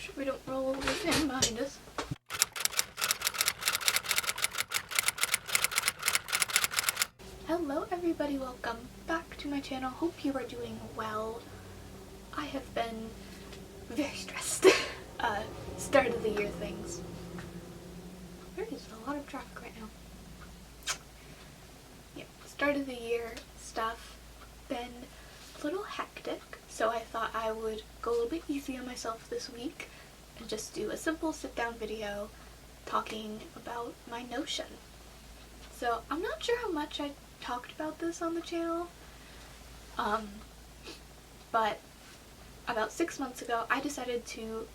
sure we don't roll over the fan behind us. Hello everybody, welcome back to my channel. Hope you are doing well. I have been very stressed. Start of the year things. There is a lot of traffic right now. Yeah, start of the year stuff. Been a little hectic, so I thought I would go a little bit easy on myself this week and just do a simple sit-down video talking about my Notion. So I'm not sure how much I talked about this on the channel, but about 6 months ago I decided to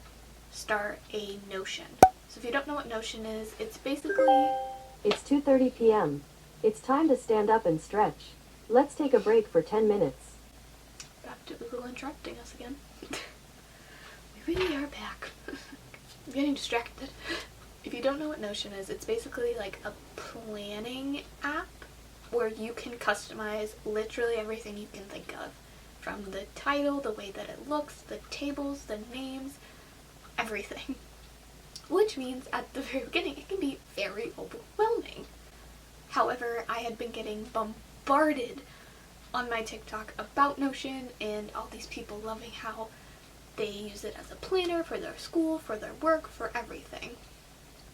start a Notion. So if you don't know what Notion is, it's basically... It's 2:30 p.m. It's time to stand up and stretch. Let's take a break for 10 minutes. Back to Google interrupting us again. We really are back. I'm getting distracted. If you don't know what Notion is, it's basically like a planning app where you can customize literally everything you can think of. From the title, the way that it looks, the tables, the names, everything. Which means at the very beginning it can be very overwhelming. However, I had been getting bombarded on my TikTok about Notion and all these people loving how they use it as a planner for their school, for their work, for everything.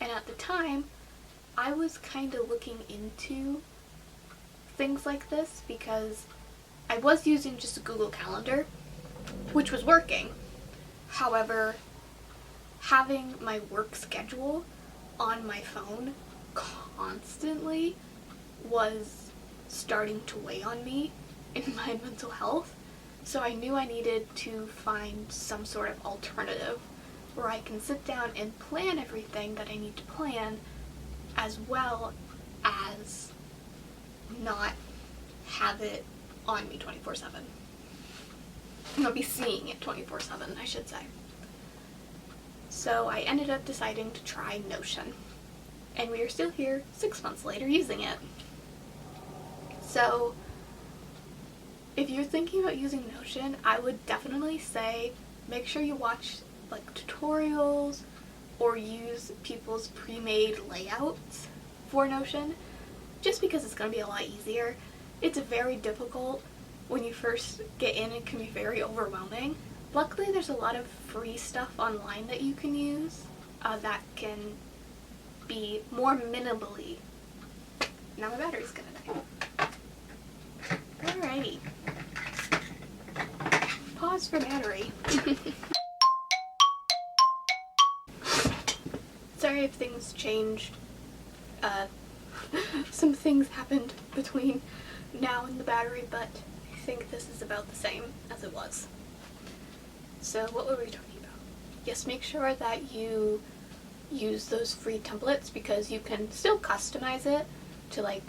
And at the time, I was kind of looking into things like this because I was using just a Google Calendar, which was working. However, having my work schedule on my phone constantly was starting to weigh on me in my mental health. So I knew I needed to find some sort of alternative where I can sit down and plan everything that I need to plan, as well as not have it on me 24/7. Not be seeing it 24/7, I should say. So I ended up deciding to try Notion. And we are still here 6 months later using it. So if you're thinking about using Notion, I would definitely say make sure you watch like tutorials or use people's pre-made layouts for Notion, just because it's going to be a lot easier. It's very difficult when you first get in. It can be very overwhelming. Luckily there's a lot of free stuff online that you can use that can be more minimally. Now my battery's gonna die. Alrighty. Pause for battery. Sorry if things changed. Some things happened between now and the battery, but I think this is about the same as it was. So what were we talking about? Yes, make sure that you use those free templates because you can still customize it to like,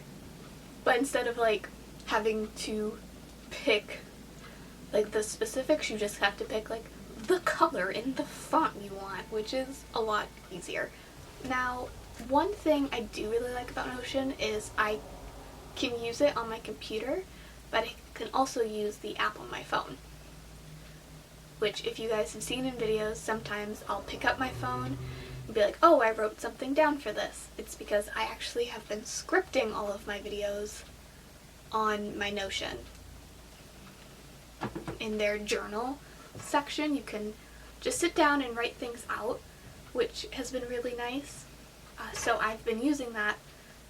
but instead of like having to pick like the specifics, you just have to pick like the color and the font you want, which is a lot easier. Now, one thing I do really like about Notion is I can use it on my computer, but I can also use the app on my phone. Which, if you guys have seen in videos, sometimes I'll pick up my phone and be like, oh, I wrote something down for this. It's because I actually have been scripting all of my videos on my Notion. In their journal section, you can just sit down and write things out, which has been really nice. So I've been using that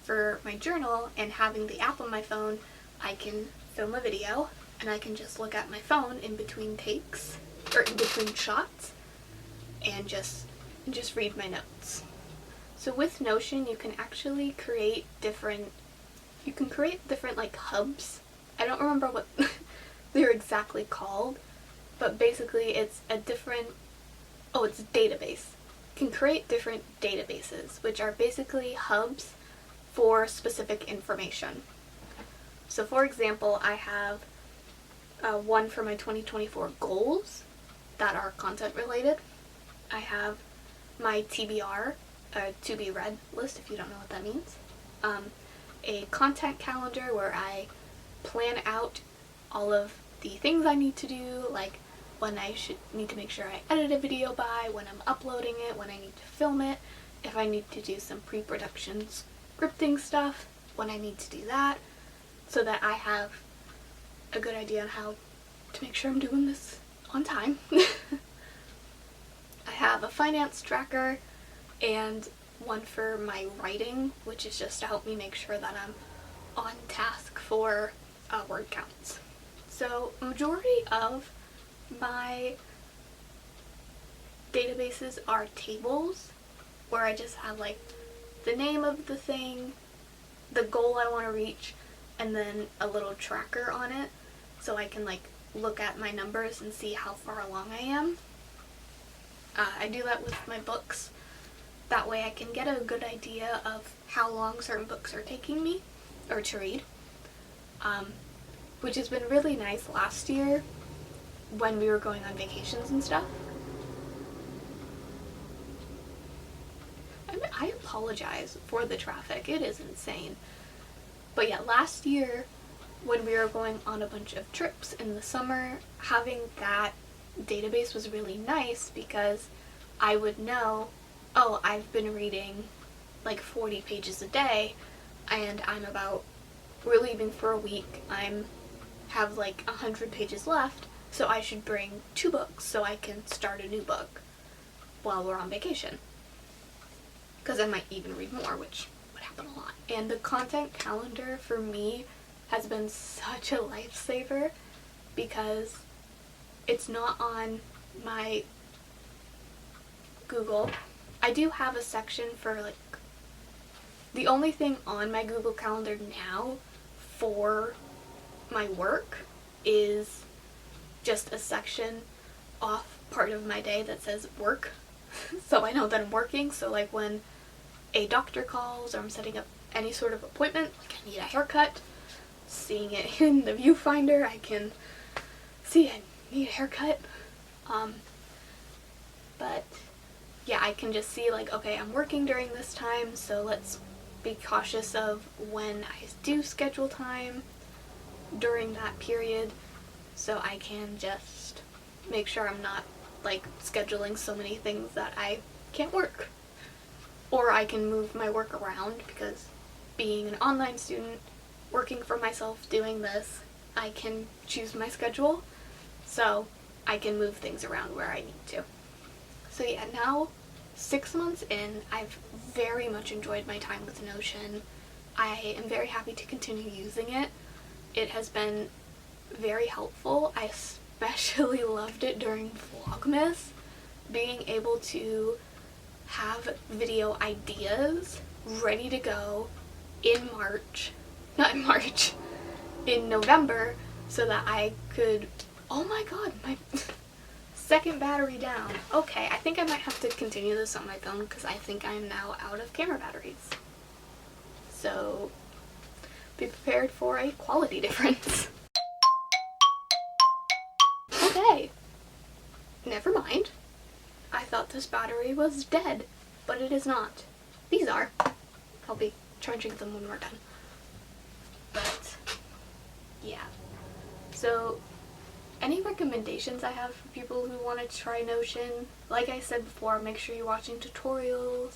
for my journal, and having the app on my phone, I can film a video and I can just look at my phone in between takes, or in between shots, and just read my notes. So with Notion you can actually create different like hubs. I don't remember what they're exactly called, but basically it's a different, it's a database. You can create different databases, which are basically hubs for specific information. So for example, I have one for my 2024 goals that are content related. I have my TBR, to be read list, if you don't know what that means. A content calendar where I plan out all of the things I need to do, like when I should need to make sure I edit a video by, when I'm uploading it, when I need to film it, if I need to do some pre-production scripting stuff, when I need to do that, so that I have a good idea on how to make sure I'm doing this on time. I have a finance tracker and one for my writing, which is just to help me make sure that I'm on task for word counts. So majority of my databases are tables where I just have like the name of the thing, the goal I want to reach, and then a little tracker on it so I can like look at my numbers and see how far along I am. I do that with my books. That way I can get a good idea of how long certain books are taking me or to read, which has been really nice last year when we were going on vacations and stuff. I apologize for the traffic. It is insane. But yeah, last year when we were going on a bunch of trips in the summer, having that database was really nice because I would know, oh, I've been reading like 40 pages a day and we're leaving for a week. Have like 100 pages left, so I should bring 2 books so I can start a new book while we're on vacation. Because I might even read more, which would happen a lot. And the content calendar for me has been such a lifesaver because it's not on my Google. I do have a section for like, the only thing on my Google Calendar now for my work is just a section off part of my day that says work. So I know that I'm working, so like when a doctor calls or I'm setting up any sort of appointment, like I need a haircut, seeing it in the viewfinder, I can see I need a haircut. But yeah, I can just see like, okay, I'm working during this time, so let's be cautious of when I do schedule time during that period, so I can just make sure I'm not like scheduling so many things that I can't work. Or I can move my work around because being an online student, working for myself, doing this, I can choose my schedule, so I can move things around where I need to. So yeah, now 6 months in, I've very much enjoyed my time with Notion. I am very happy to continue using it. It has been very helpful. I especially loved it during Vlogmas, being able to have video ideas ready to go in November, so that I could, oh my god, my second battery down. Okay, I think I might have to continue this on my phone because I think I am now out of camera batteries. So be prepared for a quality difference. Okay, never mind. I thought this battery was dead, but it is not. These are. I'll be charging them when we're done. But yeah. So any recommendations I have for people who want to try Notion? Like I said before, make sure you're watching tutorials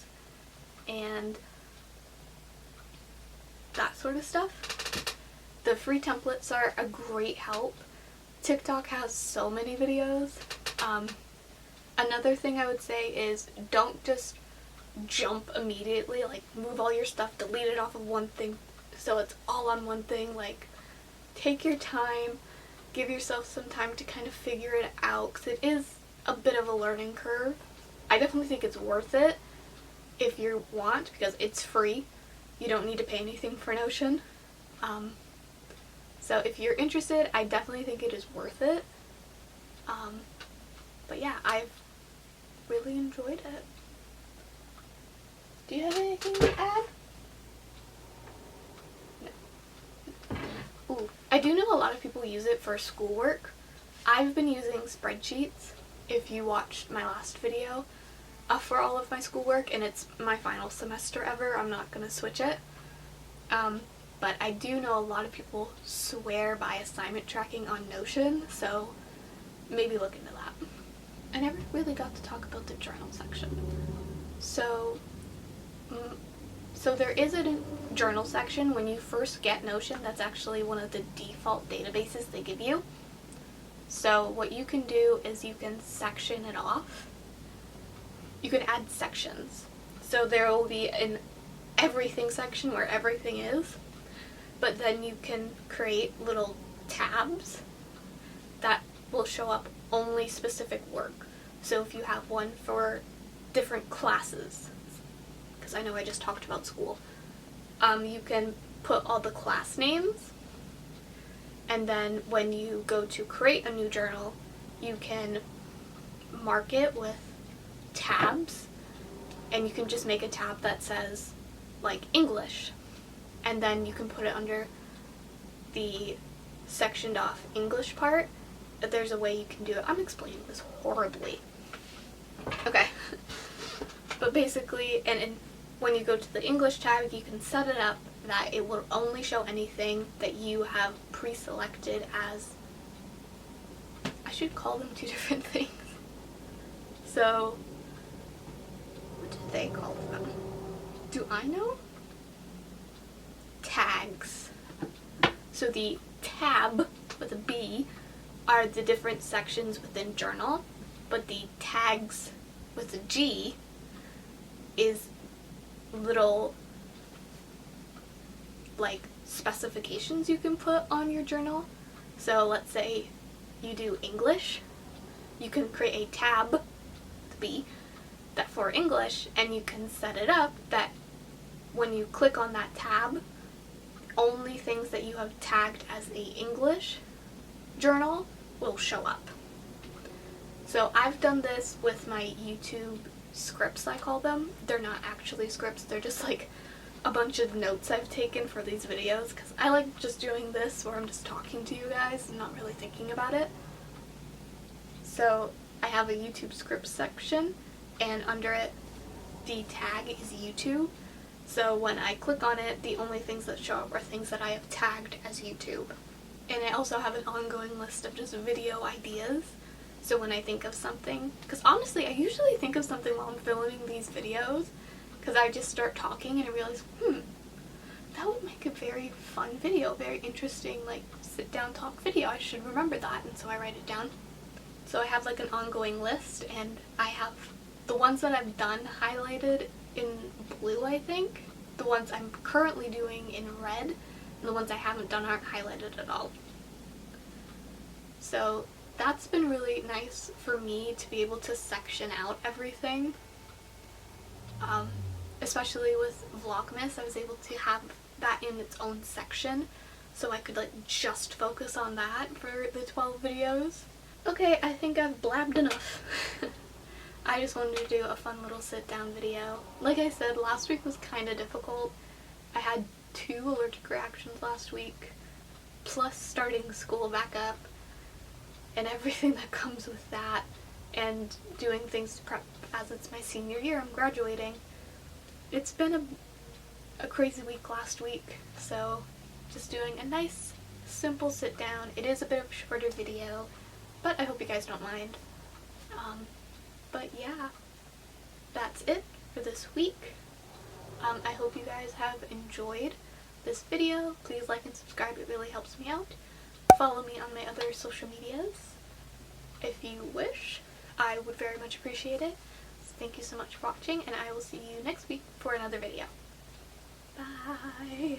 and that sort of stuff. The free templates are a great help. TikTok has so many videos. Another thing I would say is don't just jump immediately, like move all your stuff, delete it off of one thing so it's all on one thing. Like, take your time, give yourself some time to kind of figure it out, because it is a bit of a learning curve. I definitely think it's worth it if you want, because it's free. You don't need to pay anything for Notion. So if you're interested, I definitely think it is worth it. But yeah, I've really enjoyed it. Do you have anything to add? No. Ooh, I do know a lot of people use it for schoolwork. I've been using spreadsheets, if you watched my last video, for all of my schoolwork, and it's my final semester ever. I'm not gonna switch it. But I do know a lot of people swear by assignment tracking on Notion, so maybe look into that. I never really got to talk about the journal section. So there is a journal section when you first get Notion. That's actually one of the default databases they give you. So what you can do is you can section it off. You can add sections. So there will be an everything section where everything is, but then you can create little tabs that will show up only specific work. So if you have one for different classes, because I know I just talked about school, you can put all the class names, and then when you go to create a new journal, you can mark it with tabs, and you can just make a tab that says like English, and then you can put it under the sectioned off English part. There's a way you can do it. I'm explaining this horribly. Okay. But basically, and when you go to the English tab, you can set it up that it will only show anything that you have pre-selected as, I should call them two different things. So, what did they call them? Do I know? Tags. So the tab with a B are the different sections within journal, but the tags with a G is little like specifications you can put on your journal. So let's say you do English, you can create a tab, the B, that for English, and you can set it up that when you click on that tab, only things that you have tagged as a English journal will show up. So I've done this with my YouTube scripts, I call them. They're not actually scripts, they're just like a bunch of notes I've taken for these videos, because I like just doing this where I'm just talking to you guys and not really thinking about it. So I have a YouTube scripts section, and under it the tag is YouTube. So when I click on it, the only things that show up are things that I have tagged as YouTube. And I also have an ongoing list of just video ideas. So when I think of something, because honestly I usually think of something while I'm filming these videos, because I just start talking and I realize, that would make a very fun video, very interesting, like sit down talk video. I should remember that, and so I write it down. So I have like an ongoing list, and I have the ones that I've done highlighted in blue, I think. The ones I'm currently doing in red, and the ones I haven't done aren't highlighted at all. So that's been really nice for me to be able to section out everything. Especially with Vlogmas, I was able to have that in its own section, so I could like just focus on that for the 12 videos. Okay, I think I've blabbed enough. I just wanted to do a fun little sit down video. Like I said, last week was kind of difficult. I had 2 allergic reactions last week, plus starting school back up, and everything that comes with that, and doing things to prep as it's my senior year, I'm graduating. It's been a crazy week last week, so just doing a nice, simple sit down. It is a bit of a shorter video, but I hope you guys don't mind. But yeah, that's it for this week. I hope you guys have enjoyed this video. Please like and subscribe, it really helps me out. Follow me on my other social medias if you wish. I would very much appreciate it. So thank you so much for watching, and I will see you next week for another video. Bye!